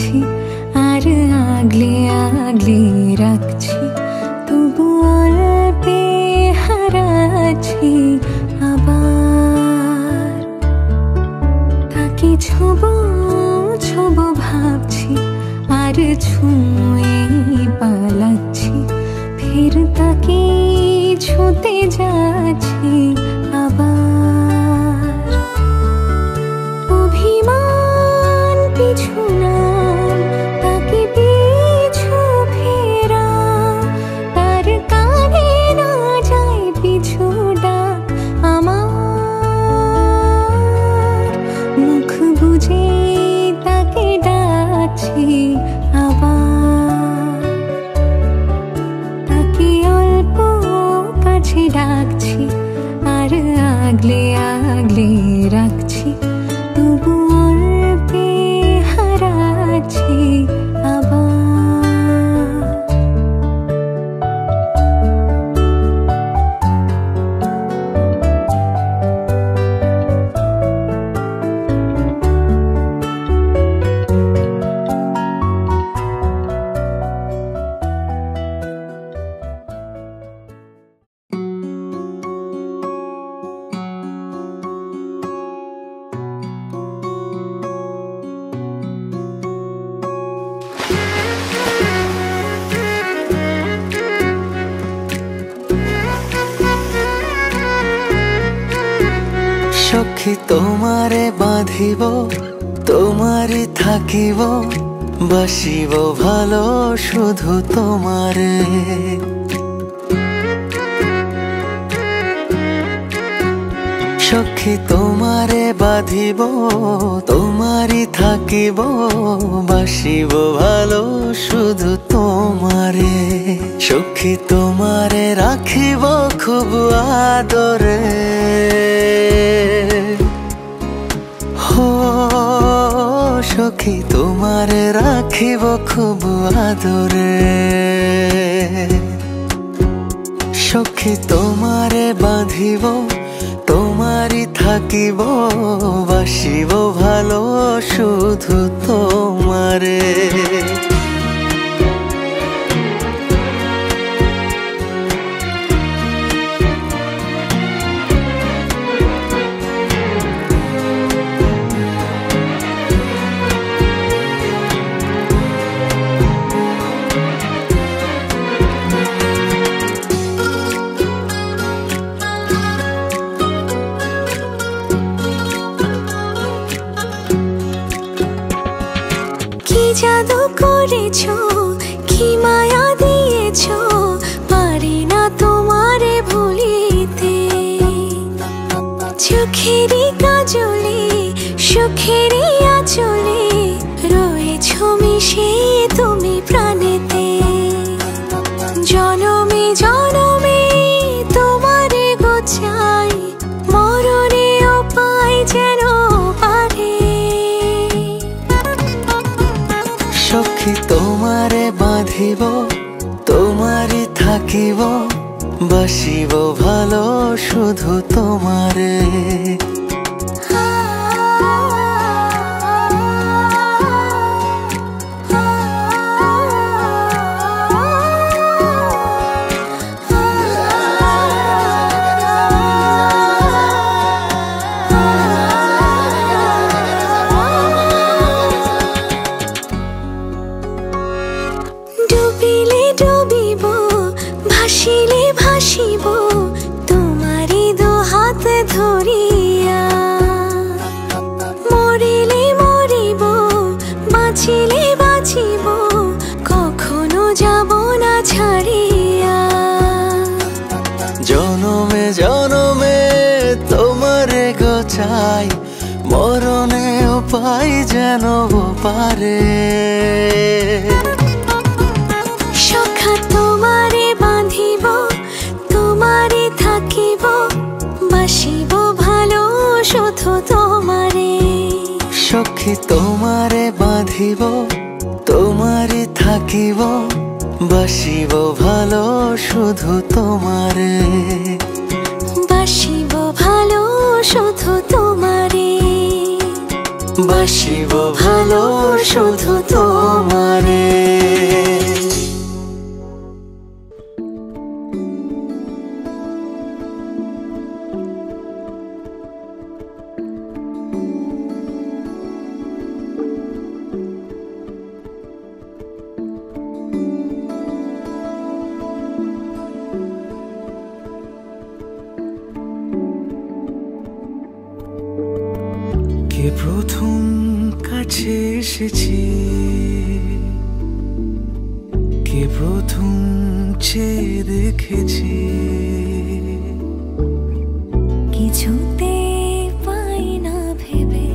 ভাবছি আর আগলে আগলে রাখছি, তবু অল্পে হারাচ্ছি আবার। তাকে ছোবো ছোবো ভাবছি আর ছুঁয়ে পালাচ্ছি, ফের তাকে ছুঁতে যাচ্ছি আবার। অভিমান পিছু নাম, তাকে পিছু ফেরা, তার কানে না যায় পিছু ডাক আমার। মুখ বুঝে তাকে ডাকছি আবার, তাকে অল্প কাছে ডাকছি আর আগলে আগলে রাখছি, তবু অল্পে হারাচ্ছি আবার। সখী তোমারে বাঁধিব, তোমারে থাকিব, বাসিব ভালো শুধু তোমারে। সখী তোমারে বাঁধিব, তোমারে থাকিব, বাসিব ভালো শুধু তোমারে। সখী তোমারে রাখিব খুব আদরে, সখী তোমারে রাখিব খুব আদরে। সখী তোমারে বাঁধিব, তোমারি থাকিব, বাসিব ভালো শুধু তোমারে। জাদু করেছো, কি মায়া দিয়েছো, পারি না তোমারে ভুলিতে। চোখেরই কাজলে সুখেরই আঁচলে রয়েছো মিশে তুমি প্রাণেতে। জনমে জনমে তোমারে গোছাই, মরণেও পাই যেন পারে। সখী তোমারে বাঁধিব, তোমারে থাকিব, বাসিব ভালো শুধু তোমারে। ডুবিলে ডুবিব, ভাসিলে ভাসিব, তোমারি দু হাত ধরিয়া। মরিলে মরিব, বাঁচিলে বাঁচিব, কখনো যাব না ছাড়িয়া। জনমে জনমে তোমারে গোছাই, মরণেও পাই যেন পারে। সখা তোমারে বাঁধিব, তোমারে থাকিব, বাসিব ভালো শুধু তোমারে। সখী তোমারে বাঁধিব, তোমারে থাকিব, বাসিব ভালো শুধু তোমারে। বাসিব ভালো শুধু তোমারে, বাসিব ভালো শুধু তোমারে। তোমারে। কে প্রথম কাছে এসেছি, কে প্রথম চেয়ে দেখেছি, কিছুতে পাই না ভেবে,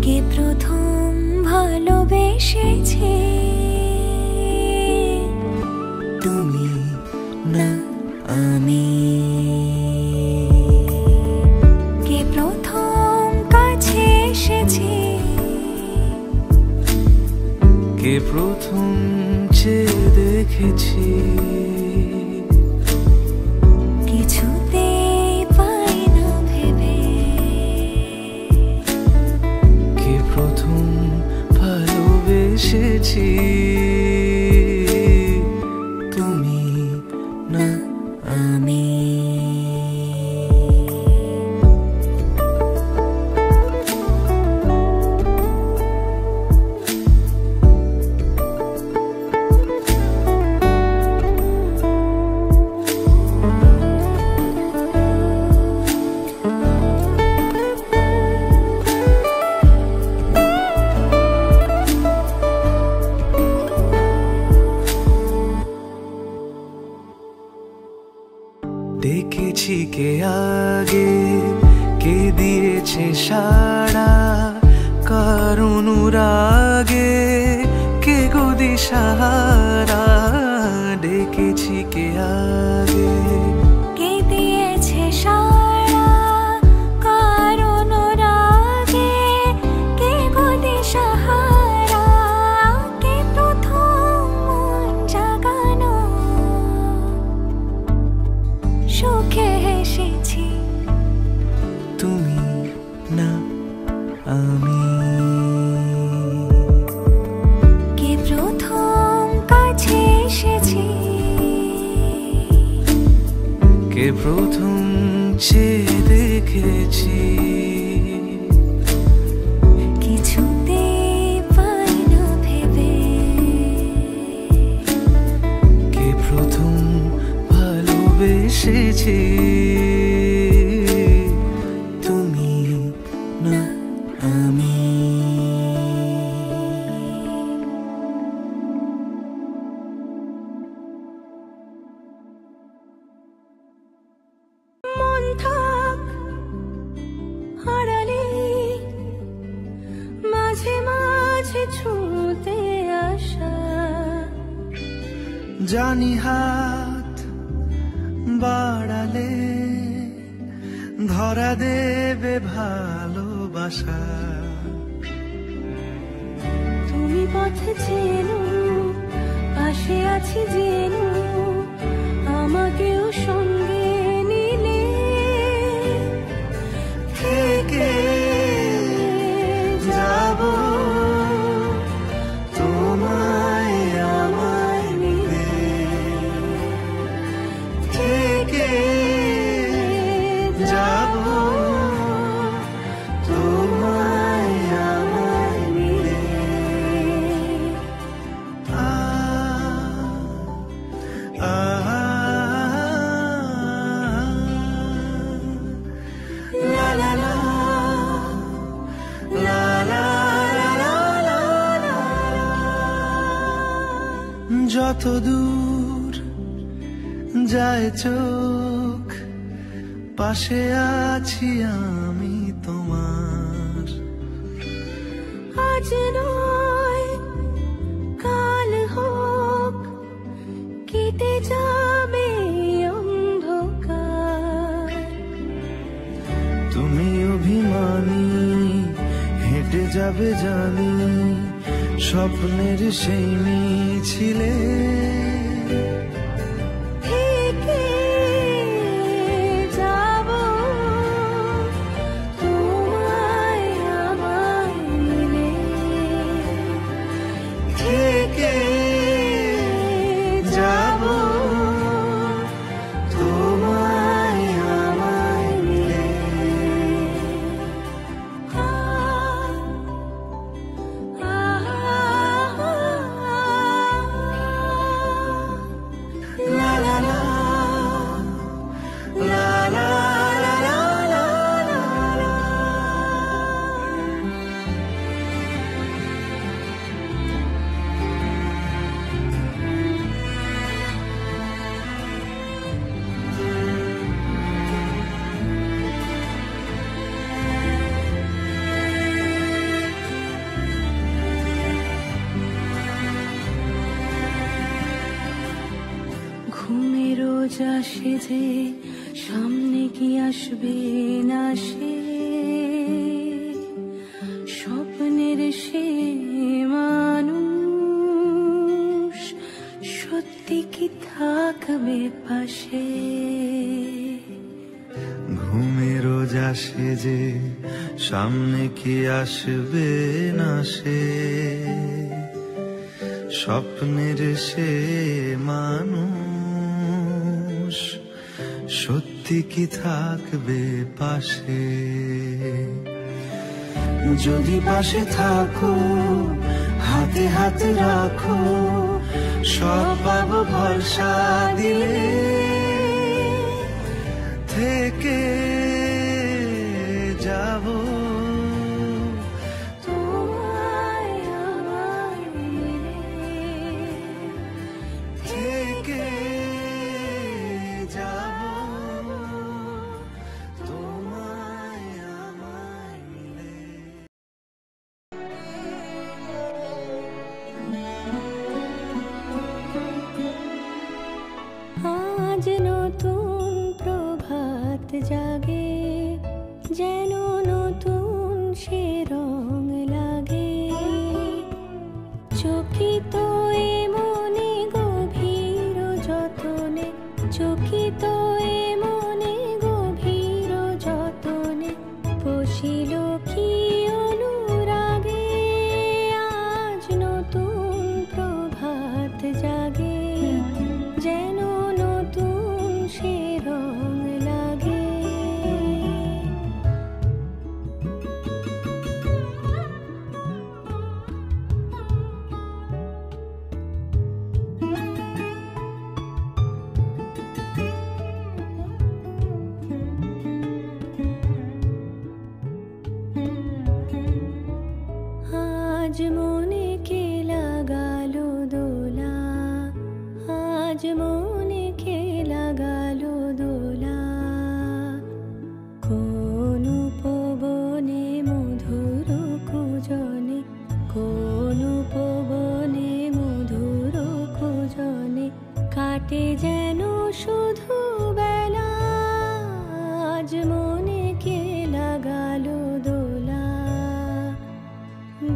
কে প্রথম ভালোবেসেছে। তুমি না আমি। কে প্রথম কাছে এসেছে, কে প্রথম চেয়ে দেখেছি, কিছুতে পাই না ভেবে, কে প্রথম ভালোবেসেছি। তুমি না আমি। দেখেছি কে আগে, কে দিয়েছে সাড়া, কার অনুরাগে কে গো দিশাহারা। ডেকেছি কে আগে, কে দিয়েছে সাড়া, কার অনুরাগে কে গো দিশাহারা। কে প্রথম মন জাগানো, সুখে হেসেছি। তুমি না আমি। কে প্রথম কাছে এসেছি, কে প্রথম চেয়ে দেখেছি, কিছুতে পাই না ভেবে, কে প্রথম ভালোবেসেছি। তুমি না আমি। মন থাক হারালে, মাঝে মাঝে ছুঁতে আসা। জানি হাত বাড়ালে ধরা দেবে ভালোবাসা। তুমি পথে চেনো, পাশে আছি জেনো, আমাকেও সঙ্গে নিলে থেকে যাব তোমায় আমায় মিলে, থেকে যাব তোমায় আমায় মিলে। La la la, la la la la la, যত দূর যায় চোখ, পাশে আছি আমি তোমার। আজ নয় কাল হোক, কেটে যাবে অন্ধকার। তুমি অভিমানী হেঁটে যাবে জানি, স্বপ্নের সেই মিছিলে। থেকে যাব তোমায় আমায় মিলে, রোজ আসে যে সামনে কি আসবে না সে স্বপ্নের সে মানুষ সত্যি কি থাকবে পাশে ঘুমে রোজ আসে যে সামনে কি আসবে না সে স্বপ্নের সে মানুষ সত্যি কি থাকবে পাশে যদি পাশে থাকো হাতে হাতে রাখো সব পাবো ভরসা দিলে থেকে যাব তোমায় আমায় মিলে থেকে যাব তোমায় আমায় মিলে আজ নতুন প্রভাত জাগে যেন নতুন সে রং লাগে চকিত এ মনে গভীর যতনে চকিত এ মনে গভীর যতনে বসিল কি অনুরাগে আজ নতুন প্রভাত জাগে যেন নতুন সে রং লাগে আজ মনে কে লাগালো দোলা আজ মনে কে লাগালো দোলা কোন উপবনে মধুর কুজনে কোন উপবনে মধুর কুজনে কাটে যেন শুধু বেলা আজ মনে কে লাগালো দোলা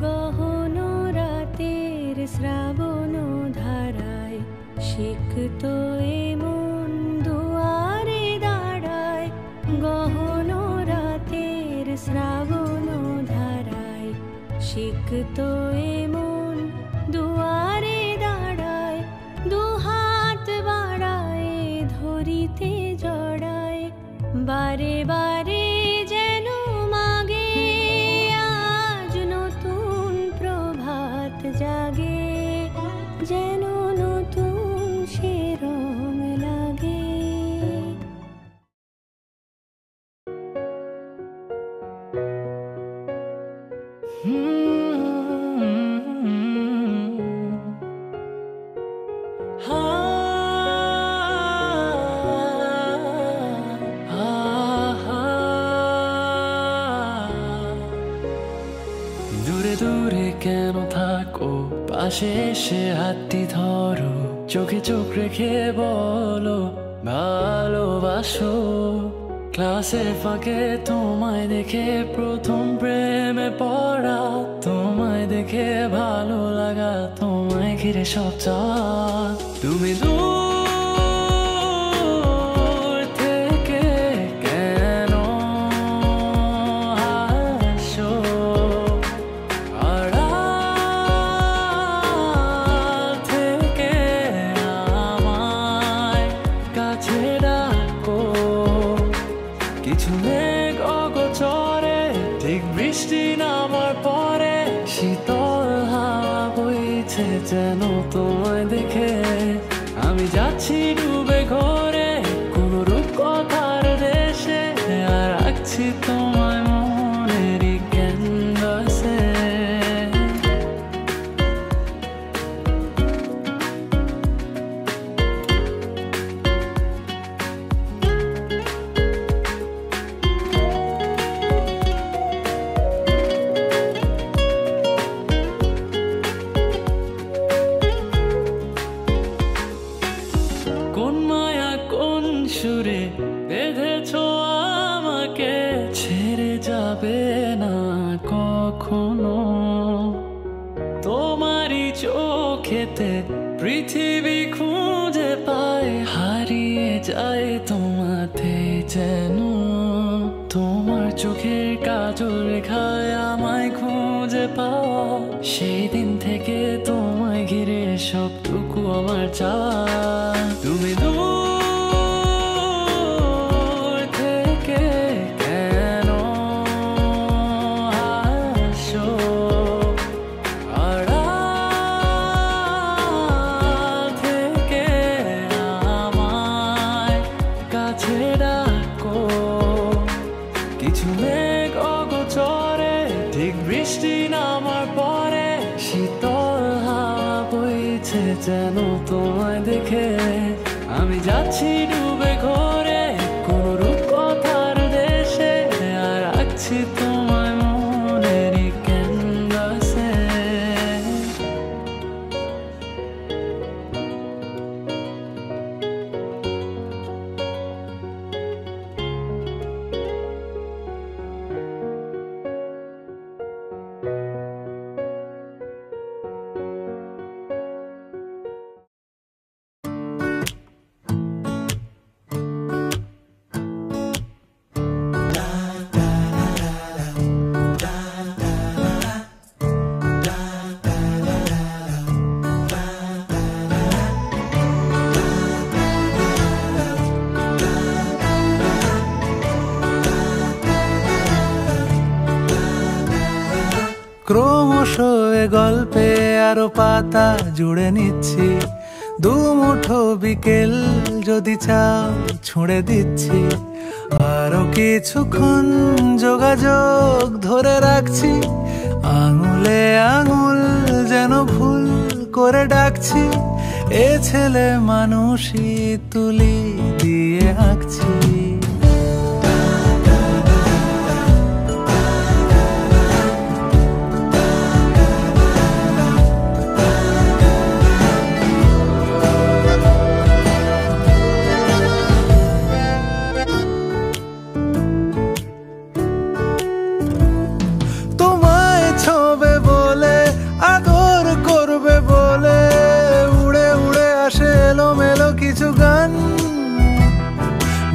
গহন রাতের শ্রাবণ ধারায় শিখত এ মন দুয়ারে দাঁড়ায় গহন রাতের শ্রাবণ ধারায় শিখত এ মন দুয়ারে দাঁড়ায় দুহাত বাড়ায় ধরিতে জড়ায় বারে বারে যেন মাগে আজ নতুন প্রভাত জাগে যেন নতুন সে রং লাগে দূরে দূরে কেন থাকো পাশে এসে হাতটি ধরো চোখে চোখ রেখে বলো ভালোবাসো ক্লাসের ফাঁকে তোমায় দেখে প্রথম প্রেমে পড়া তোমায় দেখে ভালো লাগা তোমায় ঘিরে সব চাওয়া তুমি দূর থেকে কেন আসো আড়াল থেকে আমায় কাছে ডাকো কিছু মেঘ অগোচরে ঠিক বৃষ্টি নামার পরে শীতল হাওয়া বইছে যেন তোমায় দেখে আমি যাচ্ছি ডুবে ঘরে কোন রূপকথার দেশে আর রাখছি তোমায় মনেরই ক্যানভাসে কোন মায়া সুরে বেঁধেছো আমাকে, ছেড়ে যাবে না কখনো। তোমারই চোখেতে পৃথিবী খুঁজে পায়, হারিয়ে যায় তোমাতে যেন। তোমার চোখের কাজল রেখায় আমায় খুঁজে পাওয়া, সেই দিন থেকে তোমায় ঘিরে সবটুকু আমার চাওয়া। তুমি দূর থেকে কেন আসো, আড়াল থেকে আমায় কাছে ডাকো। কিছু মেঘ অগোচরে, ঠিক বৃষ্টি নামার পরে, শীতল হাওয়া বইছে যেন তোমায় দেখে। আমি যাচ্ছি ডুবে ঘরে কোন রূপকথার দেশে, আর রাখছি তোমায় মনেরই ক্যানভাসে। ক্রমশ এ গল্পে আরো পাতা জুড়ে নিচ্ছি, দুমুঠো বিকেল যদি চাও ছুঁড়ে দিচ্ছি। আরো কিছুক্ষণ যোগাযোগ ধরে রাখছি, আঙুলে আঙুল যেন ভুল করে ডাকছি। এ ছেলে মানুষই তুলি দিয়ে আঁকছি।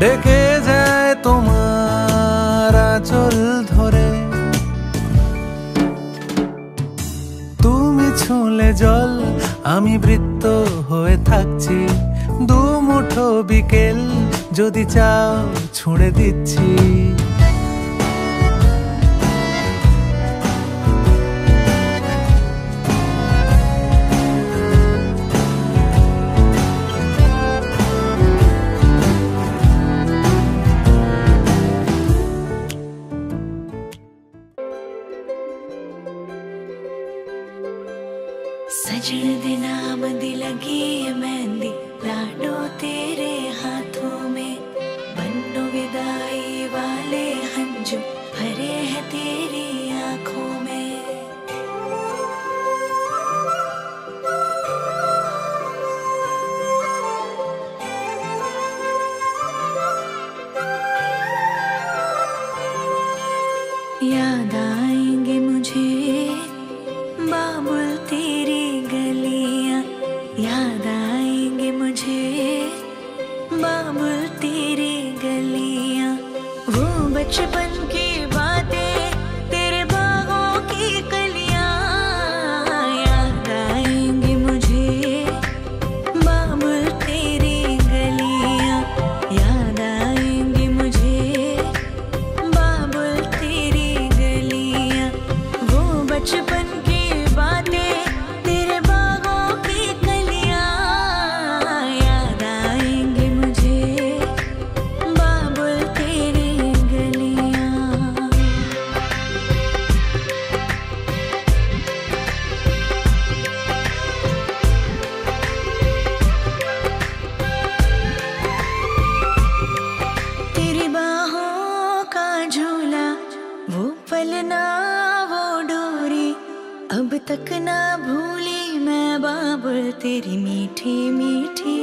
ডেকে যায় তোমার আঁচল ধরে, তুমি ছুঁলে জল আমি বৃত্ত হয়ে থাকছি। দুমুঠো বিকেল যদি চাও ছুঁড়ে দিচ্ছি। सजन दे नाम दी लगी है मेहंदी, लाडो तेरे हाथों में। बन्नो विदाई वाले हंजू भरे हैं तेरी आंखों में। याद आएंगे मुझे बाबुल तेरी गलियां, याद आएंगे मुझे बाबुल तेरी गलियां। वो बचपन की बातें तेरे बागों की कलियां, याद आएंगे मुझे बाबुल तेरी गलियां। याद आएंगे मुझे बाबुल तेरी गलियां। वो बचपन की बातें तेरे बागों की कलियां, याद आएंगे मुझे बाबुल तेरी गलियां। तेरी बाहों का झूला, वो पलना वो डोरी, अब तक ना भूली मैं बाबुल तेरी मीठी मीठी